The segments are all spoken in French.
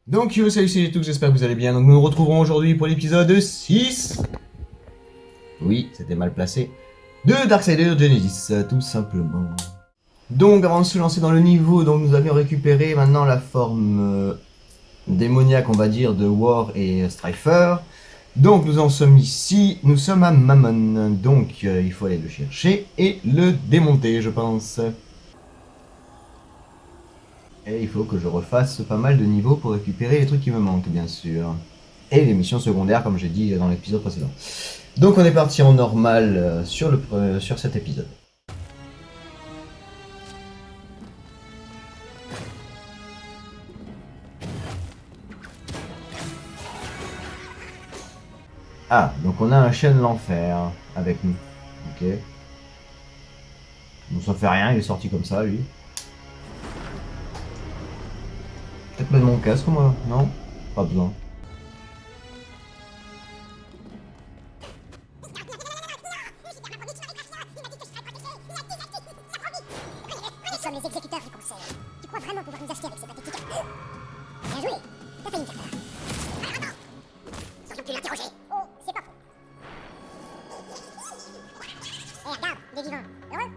Donc salut tous, j'espère que vous allez bien. Donc nous nous retrouverons aujourd'hui pour l'épisode 6. Oui, c'était mal placé. De Darksiders Genesis, tout simplement. Donc avant de se lancer dans le niveau, donc nous avions récupéré maintenant la forme démoniaque, on va dire, de War et Strifer. Donc nous en sommes ici, nous sommes à Mammon. Donc il faut aller le chercher et le démonter, je pense. Et il faut que je refasse pas mal de niveaux pour récupérer les trucs qui me manquent, bien sûr. Et les missions secondaires, comme j'ai dit dans l'épisode précédent. Donc on est parti en normal sur cet épisode. Ah, donc on a un chien de l'enfer avec nous. Ok. Bon, ça fait rien, il est sorti comme ça, lui. Peut-être mettre mon casque, moi. Non? Pas besoin. Nous sommes les exécuteurs du conseil. Tu crois vraiment pouvoir nous acheter avec ces pathétiques... Bien joué. T'as failli me faire peur. Alors attends. Saurions pu l'interroger. Oh, c'est pas faux. Eh, regarde, il est vivant. Heureux?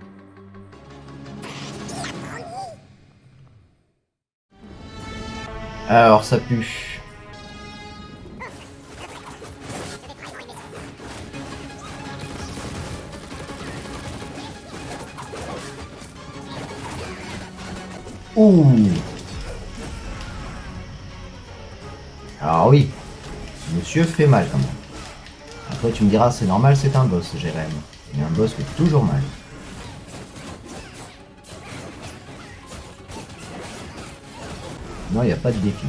Alors ça pue. Ouh. Alors oui, monsieur fait mal quand même. Après tu me diras c'est normal, c'est un boss, Jérém. Mais un boss fait toujours mal. Non, il n'y a pas de défi.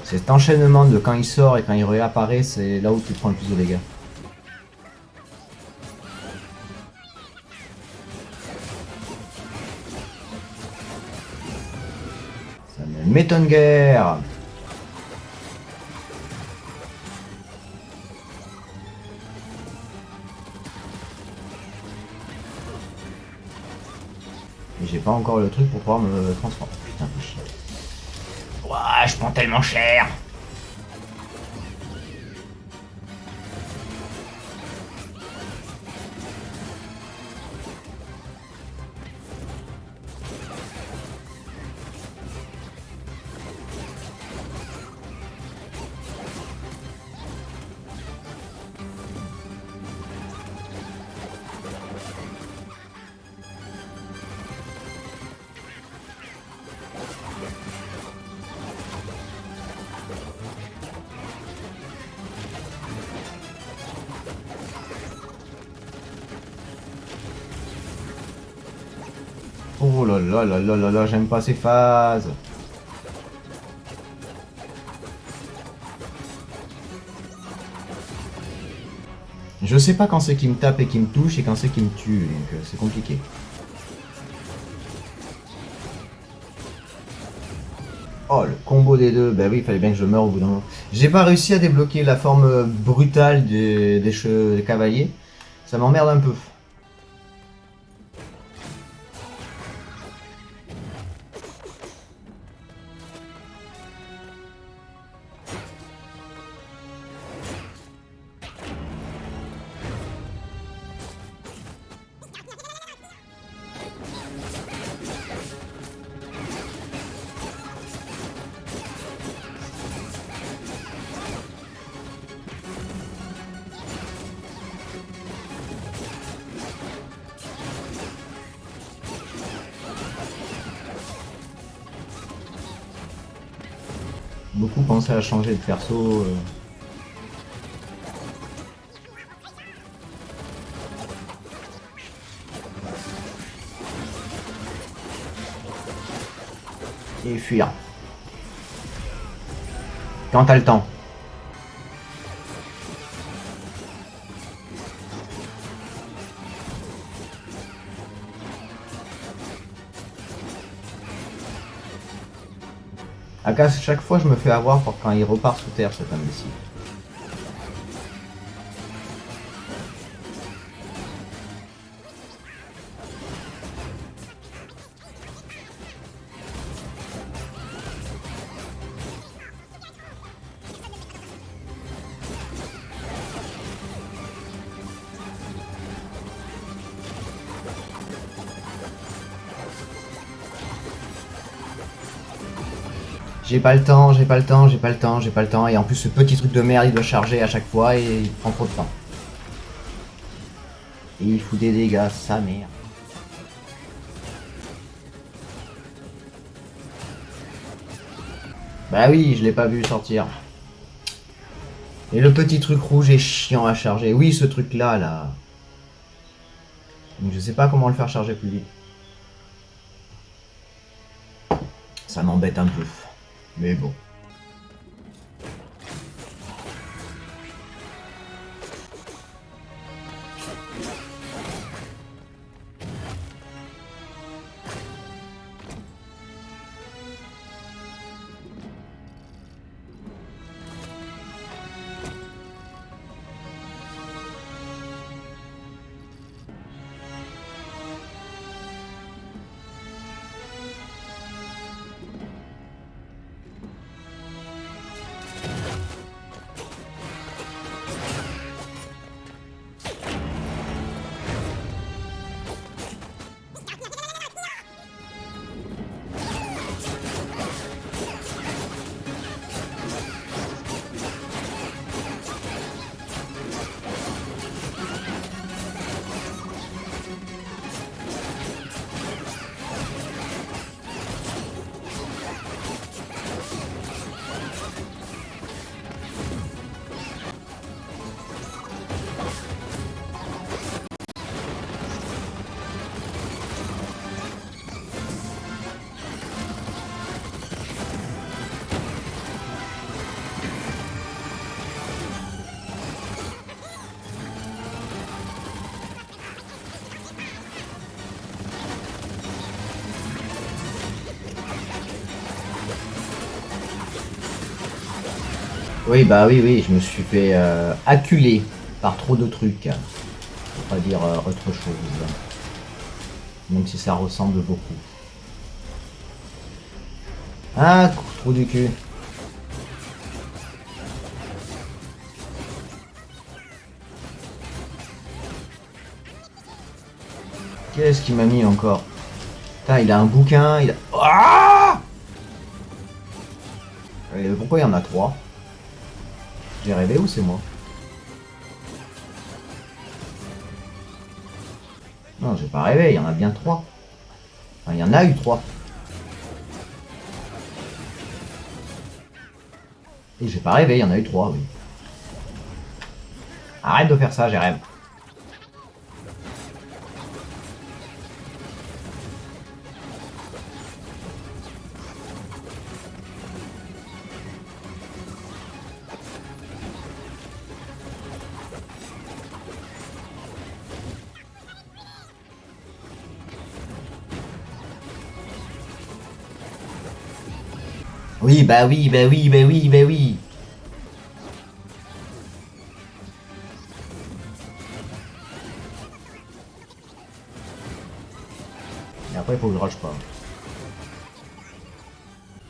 Cet enchaînement de quand il sort et quand il réapparaît, c'est là où tu prends le plus de dégâts. Ça ne m'étonne guère. Et j'ai pas encore le truc pour pouvoir me transformer. Putain, fais chier. Ouah, je prends tellement cher. Oh là là là là là là, j'aime pas ces phases. Je sais pas quand c'est qui me tape et qui me touche et quand c'est qui me tue, donc c'est compliqué. Oh, le combo des deux, bah oui, il fallait bien que je meure au bout d'un moment. J'ai pas réussi à débloquer la forme brutale des cavaliers. Ça m'emmerde un peu. Beaucoup pensaient à changer de perso. Et fuir. Quand t'as le temps. À chaque fois, je me fais avoir pour quand il repart sous terre, cet imbécile. J'ai pas le temps, j'ai pas le temps, j'ai pas le temps, j'ai pas le temps. Et en plus, ce petit truc de merde, il doit charger à chaque fois et il prend trop de temps. Et il fout des dégâts, sa mère. Bah oui, je l'ai pas vu sortir. Et le petit truc rouge est chiant à charger. Oui, ce truc là, là. Donc je sais pas comment le faire charger plus vite. Ça m'embête un peu. Mais bon. Oui, bah oui, je me suis fait acculer par trop de trucs. Pour pas dire autre chose. Même si ça ressemble beaucoup. Ah, trou du cul. Qu'est-ce qu'il m'a mis encore? Putain, il a un bouquin, il a... Ah! Pourquoi il y en a 3? J'ai rêvé ou c'est moi? Non, j'ai pas rêvé, il y en a bien 3. Enfin, il y en a eu 3. Et j'ai pas rêvé, il y en a eu 3, oui. Arrête de faire ça, j'ai rêvé. Oui, bah oui, bah oui, bah oui, bah oui. Et après, il faut que je rush pas.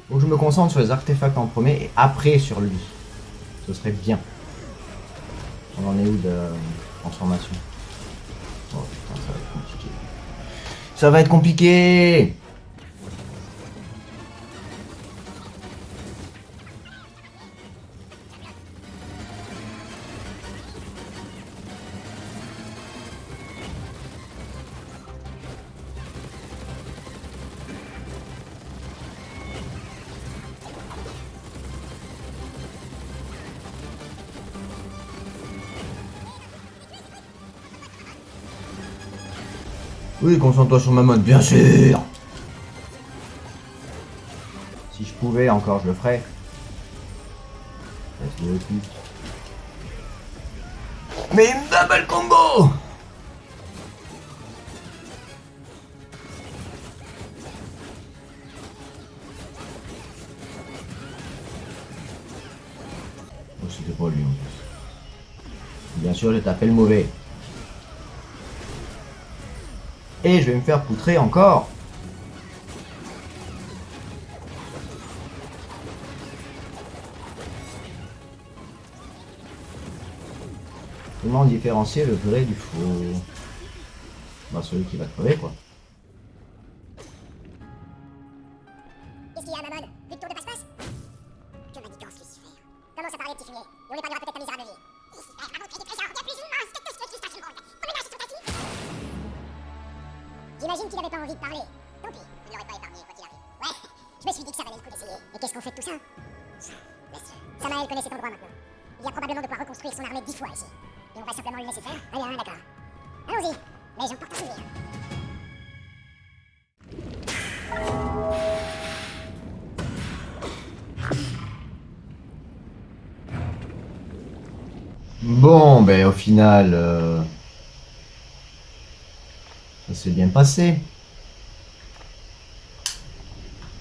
Faut que je me concentre sur les artefacts en premier et après sur lui. Ce serait bien. On en est où de transformation? Oh putain, ça va être compliqué. Ça va être compliqué! Oui, concentre-toi sur ma mode, bien sûr! Si je pouvais encore, je le ferais. Mais double combo! Oh, c'était pas lui en plus. Bien sûr, j'ai tapé le mauvais. Et je vais me faire poutrer encore. Comment différencier le vrai du faux? Bah celui qui va crever quoi. Qu'est-ce qu'il y a, Mammon? Plus de tour de passe-passe? J'imagine qu'il avait pas envie de parler. Tant pis, il l'aurait pas épargné quoi qu'il arrive. Ouais, je me suis dit que ça valait le coup d'essayer. Et qu'est-ce qu'on fait de tout ça? Laisse-le. Samael connaît cet endroit maintenant. Il y a probablement de quoi reconstruire son armée 10 fois ici. Et on va simplement le laisser faire? Ah bien, d'accord. Allons-y, mais j'en porte un souvenir. Bon, ben au final, ça s'est bien passé.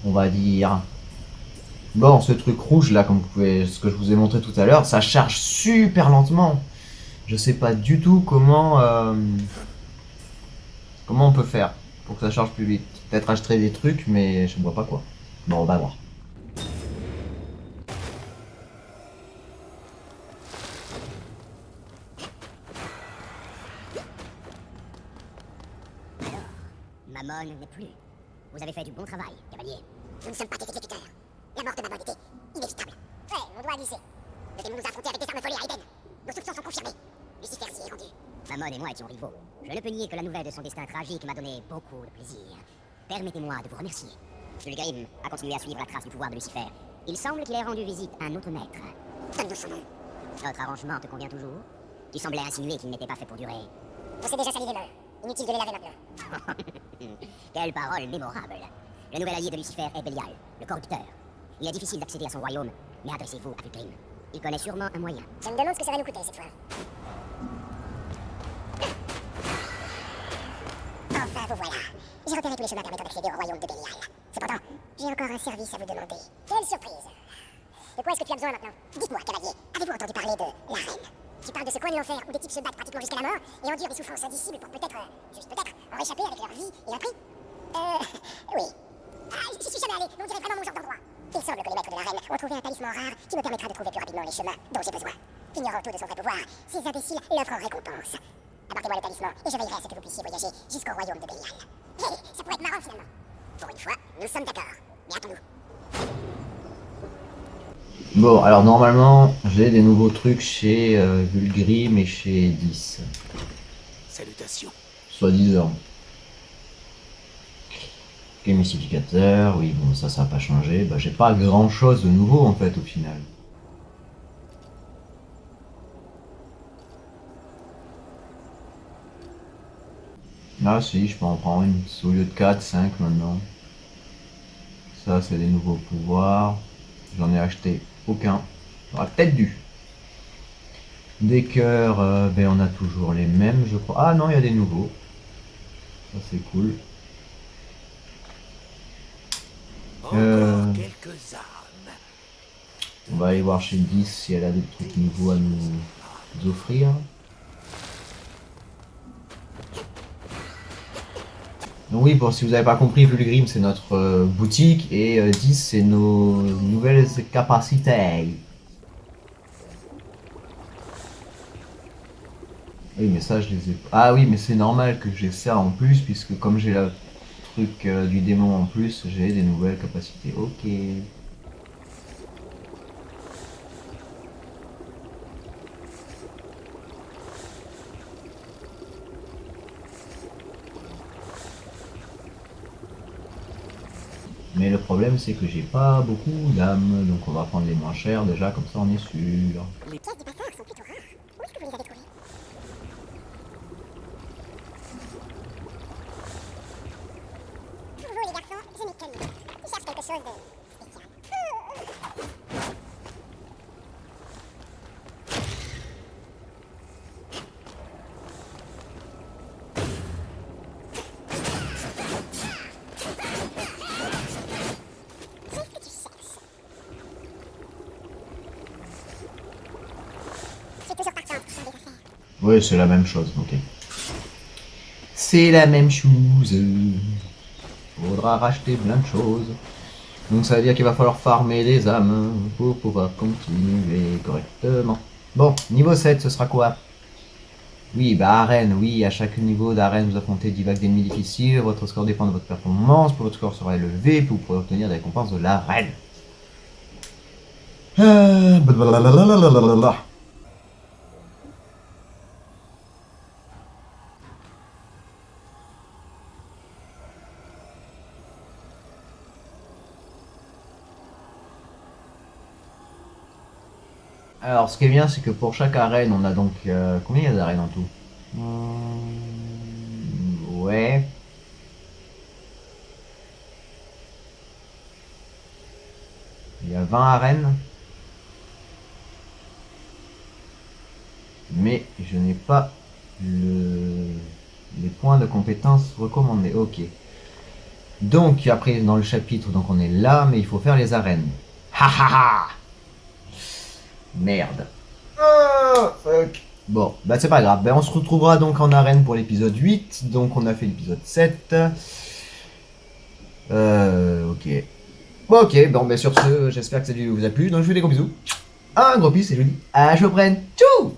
On va dire. Bon, ce truc rouge là, comme vous pouvez, ce que je vous ai montré tout à l'heure, ça charge super lentement. Je sais pas du tout comment on peut faire pour que ça charge plus vite. Peut-être acheter des trucs, mais je ne vois pas quoi. Bon, on va voir. Mammon n'est plus. Vous avez fait du bon travail, cavalier. Nous ne sommes pas des exécuteurs. La mort de Mammon était inévitable. Ouais, on doit glisser. Devez-nous nous affronter avec des armes volées à Eden. Nos soupçons sont confirmés. Lucifer s'y est rendu. Mammon et moi étions rivaux. Je ne peux nier que la nouvelle de son destin tragique m'a donné beaucoup de plaisir. Permettez-moi de vous remercier. Fulgrim a continué à suivre la trace du pouvoir de Lucifer. Il semble qu'il ait rendu visite à un autre maître. Donne-nous son nom. Notre arrangement te convient toujours? Tu semblais insinuer qu'il n'était pas fait pour durer. On s'est déjà sali les mains. Inutile de les laver maintenant. Quelle parole mémorable. Le nouvel allié de Lucifer est Belial, le corrupteur. Il est difficile d'accéder à son royaume, mais adressez-vous à Fulgrim. Il connaît sûrement un moyen. Je me demande ce que ça va nous coûter cette fois. Enfin, vous voilà. J'ai repéré tous les chemins permettant d'accéder au royaume de Belial. Cependant, j'ai encore un service à vous demander. Quelle surprise! De quoi est-ce que tu as besoin maintenant? Dites-moi, cavalier, avez-vous entendu parler de la reine? Tu parles de ce coin de l'enfer où des types se battent pratiquement jusqu'à la mort et endurent des souffrances indicibles pour peut-être, juste peut-être, en réchapper avec leur vie et leur prix? Oui. Ah, j'y suis jamais allé, mais on dirait vraiment mon genre d'endroit. Il semble que les maîtres de la reine ont trouvé un talisman rare qui me permettra de trouver plus rapidement les chemins dont j'ai besoin. Ignorant tout de son vrai pouvoir, ces imbéciles l'offrent en récompense. Apportez-moi le talisman et je veillerai à ce que vous puissiez voyager jusqu'au royaume de Belial. Hé, ça pourrait être marrant finalement. Pour une fois, nous sommes d'accord. Mais attends-nous. Bon, alors normalement, j'ai des nouveaux trucs chez Fulgrim et chez 10. Salutations. Soi-disant. Gamificateur, oui, bon, ça va pas changer. Bah, j'ai pas grand chose de nouveau en fait au final. Ah si, je peux en prendre une au lieu de 4, 5 maintenant. Ça, c'est des nouveaux pouvoirs. J'en ai acheté aucun. J'aurais peut-être dû. Des cœurs, ben on a toujours les mêmes, je crois. Ah non, il y a des nouveaux. Ça, c'est cool. Encore quelques armes. On va aller voir chez 10 si elle a des trucs nouveaux à nous offrir. Donc oui, pour si vous n'avez pas compris, Fulgrim c'est notre boutique et 10 c'est nos nouvelles capacités. Oui, mais ça je les ai pas. Ah oui, mais c'est normal que j'ai ça en plus, puisque comme j'ai le truc du démon en plus, j'ai des nouvelles capacités. Ok. Mais le problème c'est que j'ai pas beaucoup d'âmes, donc on va prendre les moins chères déjà, comme ça on est sûr. Les pièces du passeur sont plutôt rares. Où est-ce que vous les avez trouvées? Pour vous les garçons, je n'ai qu'un idée. Je cherche quelque chose de spécial. Qu'est-ce que tu cherches? Je suis toujours partante pour faire des affaires. Oui, c'est la même chose, ok. C'est la même chose. Faudra racheter plein de choses. Donc ça veut dire qu'il va falloir farmer des âmes pour pouvoir continuer correctement. Bon, niveau 7, ce sera quoi? Oui, bah arène, oui, à chaque niveau d'arène, vous affrontez 10 vagues d'ennemis difficiles, votre score dépend de votre performance, plus votre score sera élevé, plus vous pourrez obtenir des récompenses de l'arène. Blablabla. Alors, ce qui est bien, c'est que pour chaque arène, on a donc... combien il y a d'arènes en tout? Ouais. Il y a 20 arènes. Mais je n'ai pas les points de compétences recommandés. Ok. Donc, après, dans le chapitre, donc on est là, mais il faut faire les arènes. Ha ha ha! Merde. Oh, fuck. Bon, bah c'est pas grave. Ben, on se retrouvera donc en arène pour l'épisode 8. Donc, on a fait l'épisode 7. Ok. Bon, ok, bon, ben sur ce, j'espère que cette vidéo vous a plu. Donc, je vous fais des gros bisous. Un gros bis et je vous dis à la prochaine. Tchou!